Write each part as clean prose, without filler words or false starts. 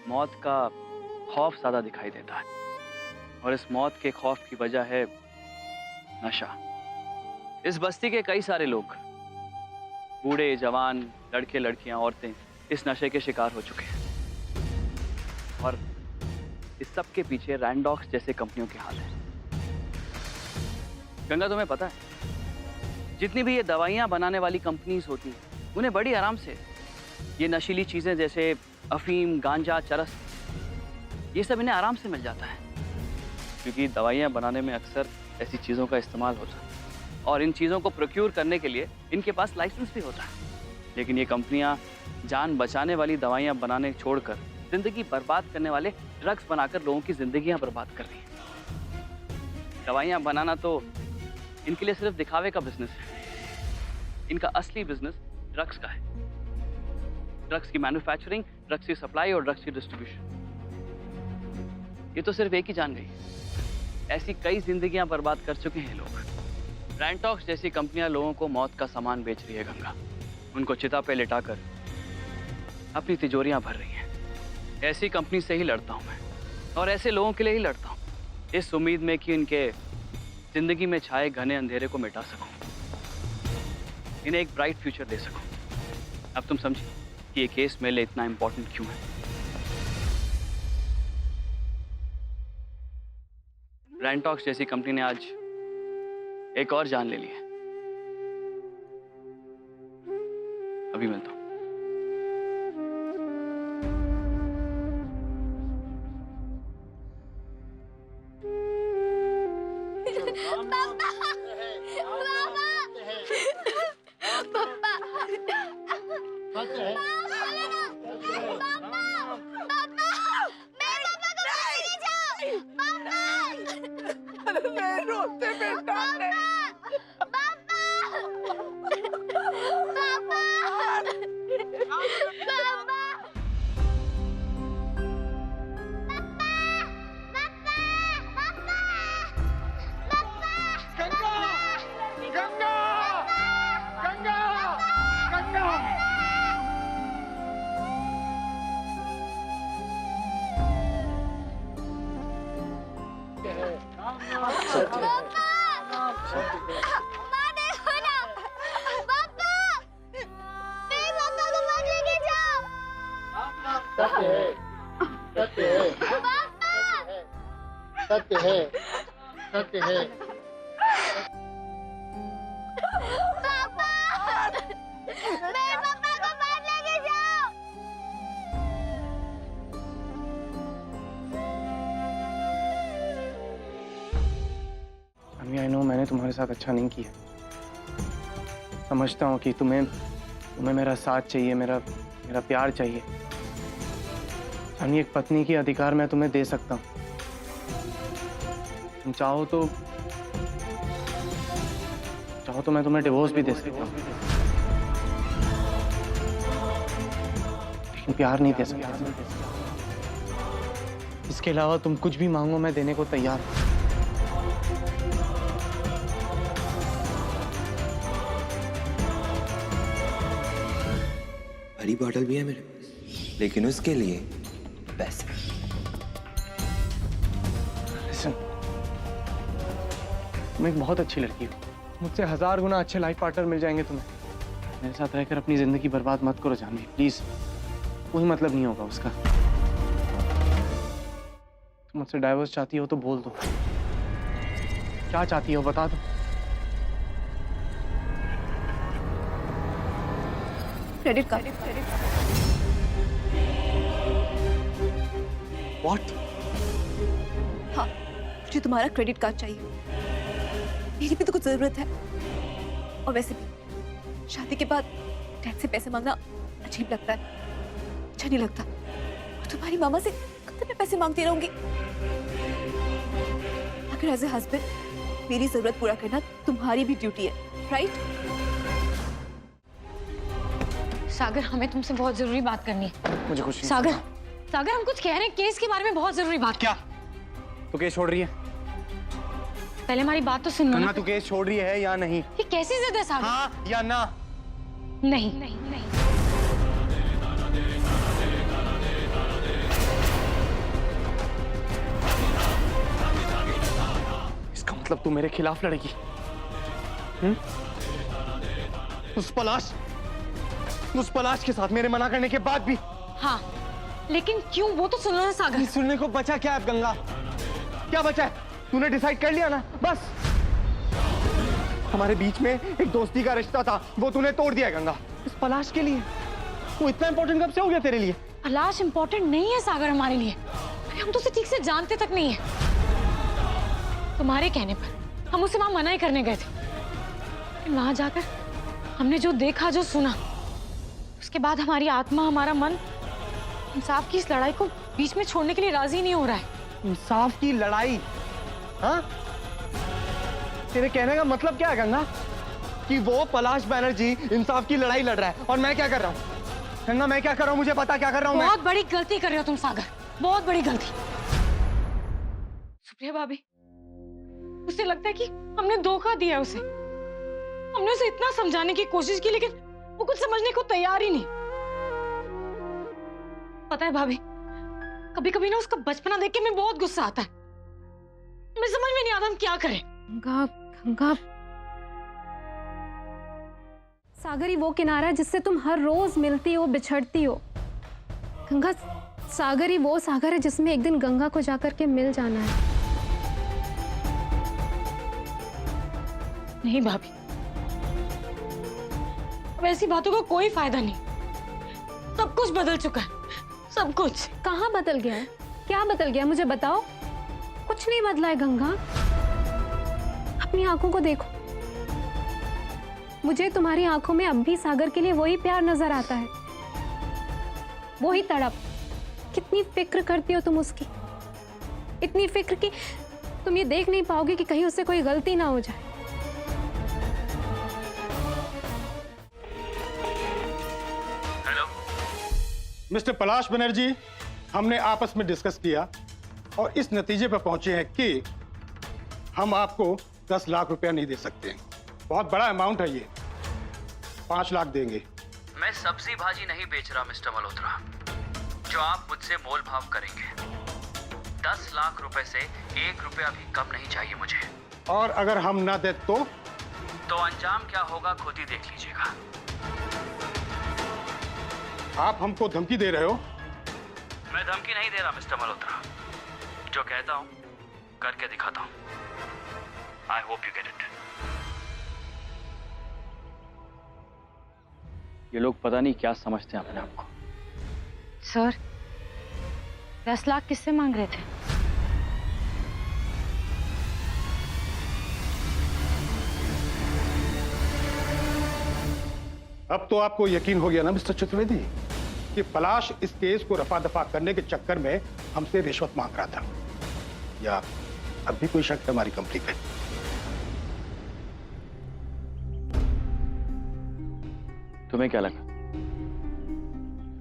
मौत का खौफ ज़्यादा दिखाई देता है, और इस मौत के खौफ की वजह है नशा। इस बस्ती के कई सारे लोग, बूढ़े जवान, लड़के लड़कियां, औरतें, इस नशे के शिकार हो चुके हैं, और इस सब के पीछे रैंडॉक्स जैसे कंपनियों के हाथ है। गंगा, तुम्हें पता है, जितनी भी ये दवाइयां बनाने वाली कंपनीज होती हैं, उन्हें बड़ी आराम से ये नशीली चीजें जैसे अफीम, गांजा, चरस, ये सब इन्हें आराम से मिल जाता है, क्योंकि दवाइयां बनाने में अक्सर ऐसी चीजों का इस्तेमाल होता है, और इन चीजों को प्रोक्योर करने के लिए इनके पास लाइसेंस भी होता है। लेकिन ये कंपनियां जान बचाने वाली दवाइयां बनाने छोड़कर जिंदगी बर्बाद करने वाले ड्रग्स बनाकर लोगों की जिंदगियां बर्बाद कर रही हैं। दवाइयां बनाना तो इनके लिए सिर्फ दिखावे का बिजनेस है। इनका असली बिजनेस ड्रग्स का है। ड्रग्स की मैन्युफैक्चरिंग, ड्रग्स की सप्लाई और ड्रग्स की डिस्ट्रीब्यूशन। ये तो सिर्फ एक ही जान गई, ऐसी कई जिंदगियां बर्बाद कर चुके हैं लोग। रैंडॉक्स जैसी कंपनियां लोगों को मौत का सामान बेच रही है गंगा, उनको चिता पे लिटाकर अपनी तिजोरियां भर रही हैं। ऐसी कंपनी से ही लड़ता हूं मैं, और ऐसे लोगों के लिए ही लड़ता हूं, इस उम्मीद में कि इनके जिंदगी में छाए घने अंधेरे को मिटा सकूं, इन्हें एक ब्राइट फ्यूचर दे सकूं। अब तुम समझिए कि ये केस मेरे लिए इतना इंपॉर्टेंट क्यों है। रैंडॉक्स जैसी कंपनी ने आज एक और जान ले ली है। अभी मिलता हूं। सत्य है, सत्य है। पापा, मेरे पापा को बाहर लेके जाओ। आई नो मैंने तुम्हारे साथ अच्छा नहीं किया। समझता हूँ कि तुम्हें मेरा साथ चाहिए, मेरा प्यार चाहिए। एक पत्नी की अधिकार मैं तुम्हें दे सकता हूँ। तुम चाहो तो मैं तुम्हें डिवोर्स भी दे सकता हूँ, लेकिन प्यार नहीं दे सकता। इसके अलावा तुम कुछ भी मांगो, मैं देने को तैयार हूँ। बड़ी बॉटल भी है मेरे पास, लेकिन उसके लिए पैसे। तुम एक बहुत अच्छी लड़की हो, मुझसे 1000 गुना अच्छे लाइफ पार्टनर मिल जाएंगे तुम्हें। मेरे साथ रहकर अपनी जिंदगी बर्बाद मत करो जानवी, प्लीज। कोई मतलब नहीं होगा उसका। तुम मुझसे डाइवोर्स चाहती हो तो बोल दो। क्या चाहती हो बता दो। Credit card. What? हाँ, मुझे तुम्हारा क्रेडिट कार्ड चाहिए। मेरी भी तो कुछ जरूरत है, और वैसे भी शादी के बाद डैड से पैसे मांगना अजीब लगता है, अच्छा नहीं लगता। और तुम्हारी मामा से कब तक मैं पैसे मांगती रहूंगी? अगर एज ए हस्बैंड मेरी जरूरत पूरा करना तुम्हारी भी ड्यूटी है, राइट? सागर, हमें तुमसे बहुत जरूरी बात करनी है। मुझे कुछ नहीं। सागर, हम कुछ कह रहे हैं केस के बारे में, बहुत जरूरी बात। क्या तू केस छोड़ रही है? पहले हमारी बात तो सुन लो ना। तू केस छोड़ रही है या नहीं? ये कैसी जिद है सागर? हाँ या ना? नहीं। मतलब तू मेरे खिलाफ लड़ेगी? उस पलाश के साथ मेरे मना करने के बाद भी? हाँ, लेकिन क्यों, वो तो सुनो ना सागर। नहीं सुनने को बचा क्या है गंगा? क्या बचा है? तूने डिसाइड कर लिया ना, बस। हमारे बीच में एक दोस्ती का रिश्ता था, वो तूने तोड़ दिया गंगा, इस पलाश के लिए। वो इतना इंपॉर्टेंट कब से हो गया तेरे लिए? पलाश इंपॉर्टेंट नहीं है सागर हमारे लिए। अरे हम तो उसे ठीक से जानते तक नहीं है। तुम्हारे कहने पर हम उसे वहां मना ही करने गए थे, लेकिन वहां जाकर हमने जो देखा, जो सुना, उसके बाद हमारी आत्मा, हमारा मन इंसाफ की इस लड़ाई को बीच में छोड़ने के लिए राजी नहीं हो रहा है। इंसाफ की लड़ाई? हाँ, तेरे कहने का मतलब क्या है गंगा? कि वो पलाश बैनर्जी इंसाफ की लड़ाई लड़ रहा है और मैं क्या कर रहा हूँ? गंगा मैं क्या कर रहा हूँ? मुझे पता क्या कर रहा हूँ मैं? बहुत बड़ी गलती कर रहे हो तुम सागर, बहुत बड़ी गलती। सुप्रिया भाभी, उसे लगता है कि हमने धोखा दिया उसे। हमने उसे इतना समझाने की कोशिश की, लेकिन वो कुछ समझने को तैयार ही नहीं। पता है भाभी, कभी कभी ना उसका बचपना देख के मैं बहुत गुस्सा आता है। मैं समझ में नहीं आता हम क्या करें। गंगा, गंगा, सागर ही वो किनारा है जिससे तुम हर रोज मिलती हो, बिछड़ती हो। गंगा, सागर ही वो सागर है जिसमें एक दिन गंगा को जाकर के मिल जाना है। नहीं भाभी, अब ऐसी बातों का कोई फायदा नहीं। सब कुछ बदल चुका है, सब कुछ। कहाँ बदल गया है? क्या बदल गया, मुझे बताओ। कुछ नहीं बदला है गंगा, अपनी आंखों को देखो। मुझे तुम्हारी आंखों में अब भी सागर के लिए वही प्यार नजर आता है, वही तड़प। कितनी फिक्र करती हो तुम उसकी, इतनी फिक्र कि तुम ये देख नहीं पाओगे कि कहीं उससे कोई गलती ना हो जाए। हेलो मिस्टर पलाश बनर्जी, हमने आपस में डिस्कस किया और इस नतीजे पर पहुंचे हैं कि हम आपको 10 लाख रुपया नहीं दे सकते। बहुत बड़ा अमाउंट है ये, 5 लाख देंगे। मैं सब्जी भाजी नहीं बेच रहा मिस्टर मल्होत्रा, जो आप मुझसे मोल भाव करेंगे। 10 लाख रुपए से 1 रुपया भी कम नहीं चाहिए मुझे। और अगर हम ना दे तो अंजाम क्या होगा खुद ही देख लीजिएगा। आप हमको धमकी दे रहे हो? मैं धमकी नहीं दे रहा मिस्टर मल्होत्रा, जो कहता हूं करके दिखाता हूं। I hope you get it. ये लोग पता नहीं क्या समझते हैं अपने आप को। सर, 10 लाख किससे मांग रहे थे? अब तो आपको यकीन हो गया ना मिस्टर चतुर्वेदी कि पलाश इस केस को रफा दफा करने के चक्कर में हमसे रिश्वत मांग रहा था, या अब भी कोई शक है हमारी कंपनी पे? तुम्हें क्या लगा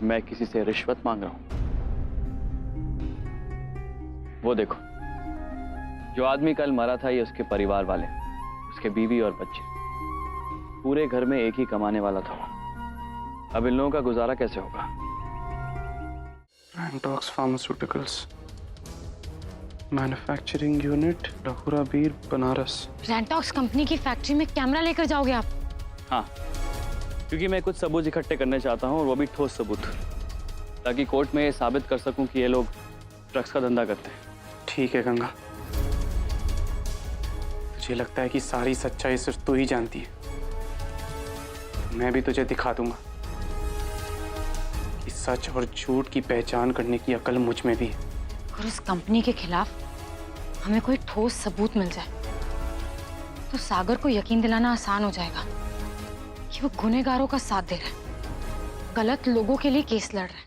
मैं किसी से रिश्वत मांग रहा हूं? वो देखो, जो आदमी कल मरा था ये उसके परिवार वाले, उसके बीवी और बच्चे, पूरे घर में एक ही कमाने वाला था वो। अब इन लोगों का गुजारा कैसे होगा? रैंटॉक्स फार्मास्यूटिकल्स मैन्युफैक्चरिंग यूनिट, लहुरा बीर, बनारस। रैंटॉक्स कंपनी की फैक्ट्री में कैमरा लेकर जाओगे आप? हाँ, क्योंकि मैं कुछ सबूत इकट्ठे करने चाहता हूँ, और वो भी ठोस सबूत, ताकि कोर्ट में ये साबित कर सकूं कि ये लोग ड्रग्स का धंधा करते हैं। ठीक है गंगा, तुझे लगता है कि सारी सच्चाई सिर्फ तू ही जानती है। मैं भी तुझे दिखा दूंगा कि सच और झूठ की पहचान करने की अकल मुझ में भी है। और उस कंपनी के खिलाफ हमें कोई ठोस सबूत मिल जाए तो सागर को यकीन दिलाना आसान हो जाएगा कि वो गुनहगारों का साथ दे रहा है, गलत लोगों के लिए केस लड़ रहा है।